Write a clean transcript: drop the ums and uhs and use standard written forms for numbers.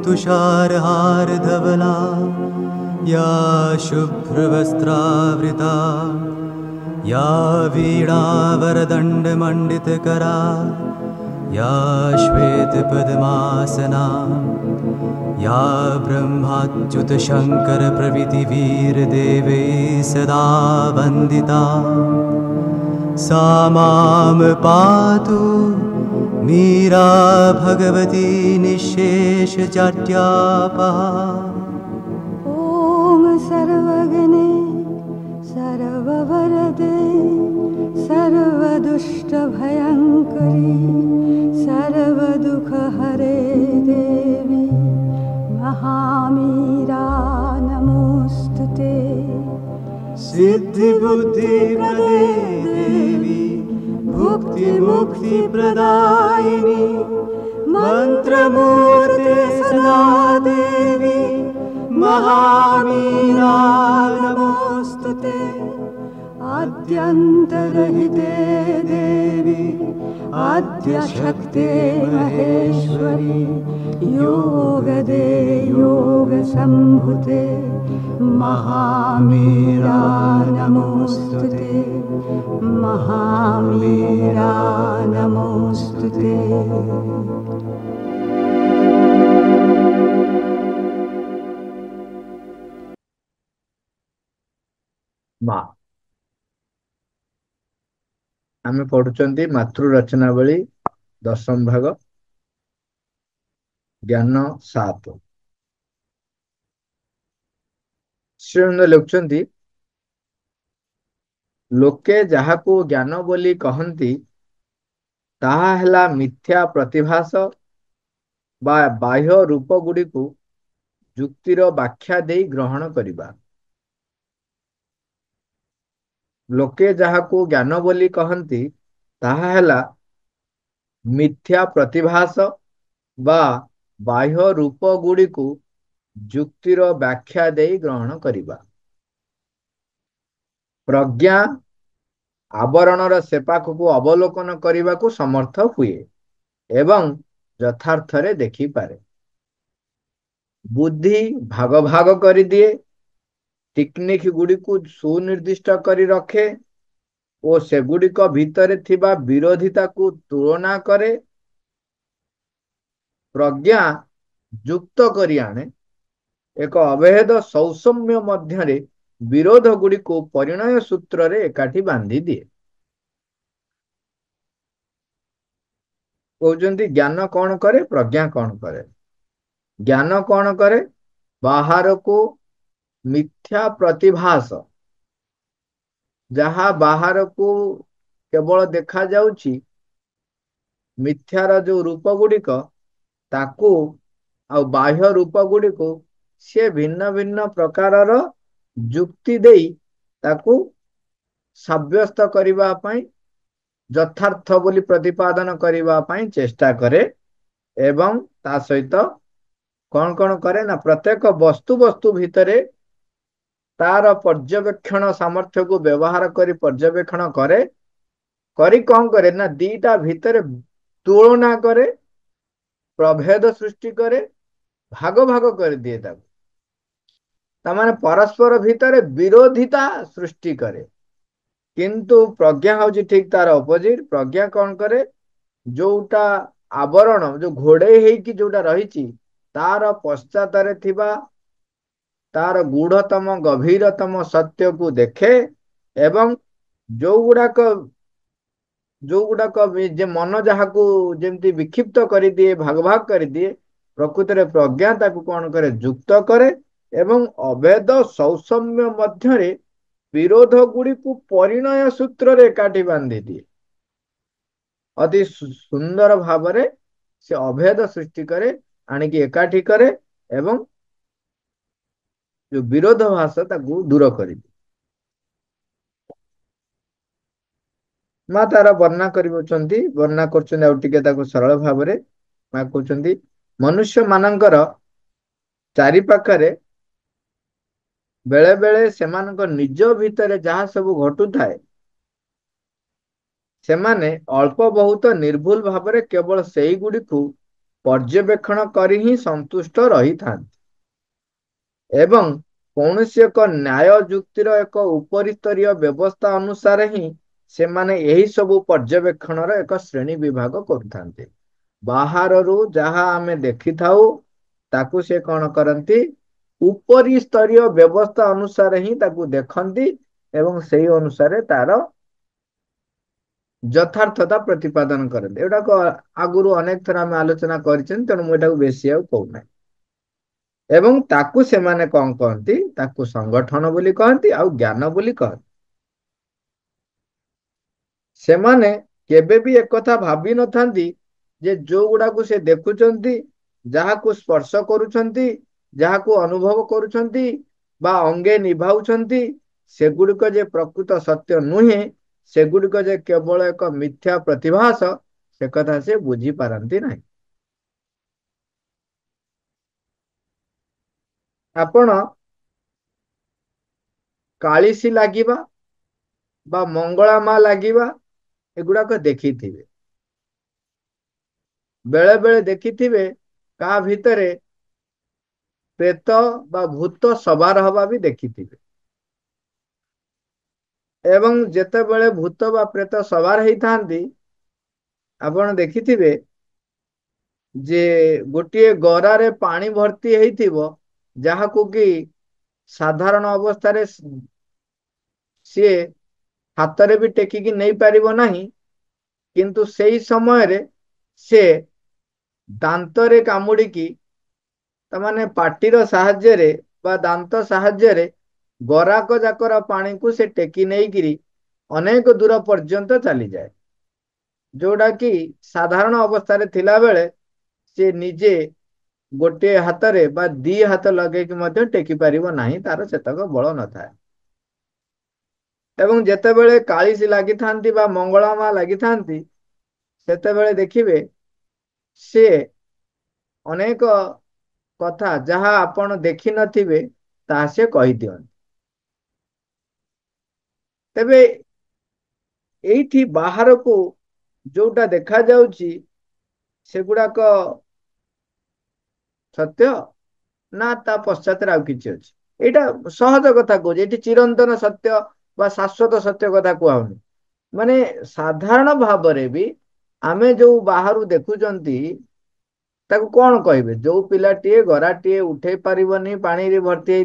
तुषारहार धवला या शुभ्रवस्त्रावृता या वीणावरदण्डमण्डितकरा या श्वेतपद्मासना या ब्रह्माच्युतशङ्करप्रभृतिवीरदेवै सदा वन्दिता सा मां पातु मीरा भगवती निःशेषजाड्यापहा। ॐ सर्वगणे सर्ववरदे सर्वदुष्टभयङ्करी सर्वदुःखहरे देवी महामीरा नमोऽस्तुते। सिद्धिबुद्धिप्रदे देवी भुक्तिमुक्तिप्रदायिनी मन्त्रमूर्ते सदा देवी महामीरा नमोऽस्तुते। आद्यन्तरहिते देवी आद्यशक्ते महेश्वरी योगदे योगसम्भुते महामीरा नमोऽस्तुते महामीरा नमोऽस्तुते। माँ आमे पढ़ुचंदी मातृ रचनावली दशम भाग ज्ञान 7 श्रीअरविंद लिखुचंदी लोके जाहाकू ज्ञान बोली कहंती ताहा हेला मिथ्या प्रतिभास बा बाह्य रूप गुडी को जुक्तिर व्याख्या देई ग्रहण करिबा। लोके जाहाकू ज्ञान बोली कहंती ताहा हेला मिथ्या प्रतिभास बा बाह्य रूप गुडी को जुक्तिर व्याख्या देई ग्रहण करिबा। प्रज्ञा आवरणर सेपाख को अवलोकन करने को समर्थ हुए एवं यथार्थरे देखी पारे। बुद्धि भाग भाग कर दिए टेक्निक गुडी को सुनिर्दिष्ट करी रखे और से गुडिक भितरे थिबा विरोधिता को तुलना करे। प्रज्ञा युक्त करी आने एक अभेद सौसम्य मध्यरे विरोध गुडी को परिणय सूत्र रे एकाठी बांधी दिए। कहते ज्ञान कौन करे प्रज्ञा कौन करे। ज्ञान कौन करे बाहर को मिथ्या प्रतिभास जहा बाहर को केवल देखा जाउची मिथ्यार जो रूप गुडिक ताकू आ बाह्य रूप गुडी को से भिन्न भिन्न प्रकारर जुक्ति देई ताकू साब्यस्त करिबा पई यथार्थ बोली प्रतिपादन करिबा पई चेष्टा करे एवं ता सहित कौन कौन करे ना प्रत्येक वस्तु वस्तु भितरे तार पर्यवेक्षण सामर्थ्य को व्यवहार करी पर्यवेक्षण करे करी कौन करे ना दीटा भितरे तुलना करे प्रभेद सृष्टि करे भाग भाग कर दिए ताकू तामाने परस्पर भितर विरोधिता सृष्टि करे। किंतु प्रज्ञा हूँ ठीक तार अपोजिट। प्रज्ञा कौन करे जोटा आवरण जो घोड़े हेकी जोटा रही तार पश्चात तार गूढ़तम गभीरतम सत्य को देखे एवं जो गुड़ाक जे मन जहाँ को जेमती विक्षिप्त कर दिए भाग भाग कर दिए प्रकृत रे प्रज्ञा ताकू कौन करे युक्त करे एवं अभेद सौसम्य मध्यरे विरोध गुडी को परिणय सूत्र रे एकाठी बांधी दिए। अति सुंदर भावरे से अभेद सृष्टि करे आनिकी एकाठी करे एवं जो विरोध भाषा ताकू दूर कर दिए। माँ तार वर्णना वर्णना कर सरल भाव माँ कहते मनुष्य मानकर चारि पाखरे बेले बेले सेमानक निज भितर जहाँ सब घटू थाए सेमाने अल्प बहुत निर्भुल भाव केवल से गुड़ी को पर्यवेक्षण करी ही संतुष्ट रही थांती एवं कौनसी एक न्याय जुक्तिर एक उपरिस्तरीय व्यवस्था अनुसार ही से माने यही सबु पर्यवेक्षण एक श्रेणी विभाग करुथांती बाहररू जहा आमे देखि थाउ ताकू से कौन करती उपरी स्तरीय व्यवस्था अनुसार ही ताकू देखती एवं सही अनुसार तार यथार्थता प्रतिपादन करते एटा आगुरु अनेक थर आम आलोचना करें तेणु मुझे बेसी आ कहूना एवं ताकू से माने कौन कहती ताकू संगठन बोली कहती आउ ज्ञान बोली कहती से माने केबे भी एक कथा भाबी न थांती जे जो गुड़ा को से देखुचंती जहा को स्पर्श करुचंती जहा को अनुभव करुचंती बा अंगे निभाउचंती सेगुड़िक जे प्रकृत सत्य नुहे सेगुड़िक जे केवल एक मिथ्या प्रतिभास से कथा से बुझी पारंती नहीं आपण कालीसी लागिबा बा मंगला माँ लागिबा एगुड़ाक देखिथिबे बेले बेले देखिथिबे का भितरे प्रेत बा भूत सवार हवा भी देखिथिबे एवं जेतेबेले भूत बा प्रेत सवार हेई थांती आपण देखिथिबे जे गोटे गरारे पानी भर्ती हेइथिबो जहाकू कि साधारण अवस्था सी हाथ भी टेकिकी नहीं पारिबो नहीं किंतु सेई समय रे से दांतरे कामुड़िकी तमाने पाटीर साहाय्य रे बा दांत साहाय्य रे गराक जाकर पानी को से टेकी नहीं गिरी अनेक दूर पर्यंत चली जाए जोड़ा कि साधारण अवस्था रे थिला बेले से निजे गोटे हाथ रे बा दी हाथ लगे कि टेकी पारिबो नाही तार सेतक बल न थाए एवं जेतेबेले कालीसी लागि थांती बा मंगला माँ लागि थांती सेतेबेले देखिबे से अनेक कथा जहा आपण देखि नथिबे ता से कहि दियन तेबे एठी बाहर को जोटा देखा जाउची सेगुड़ाक सत्य ना ता पश्चात आउ किछि अछि एटा सहज कथा को जेठी चिरंतन सत्य बा शाश्वत सत्य कथा कहउनी माने साधारण भाव रे भी आमे जो बाहर देखुचंती ताको कौन कहबे जो पिलाटीए गराटीए उठे पारिबनी पानी रे भर्ती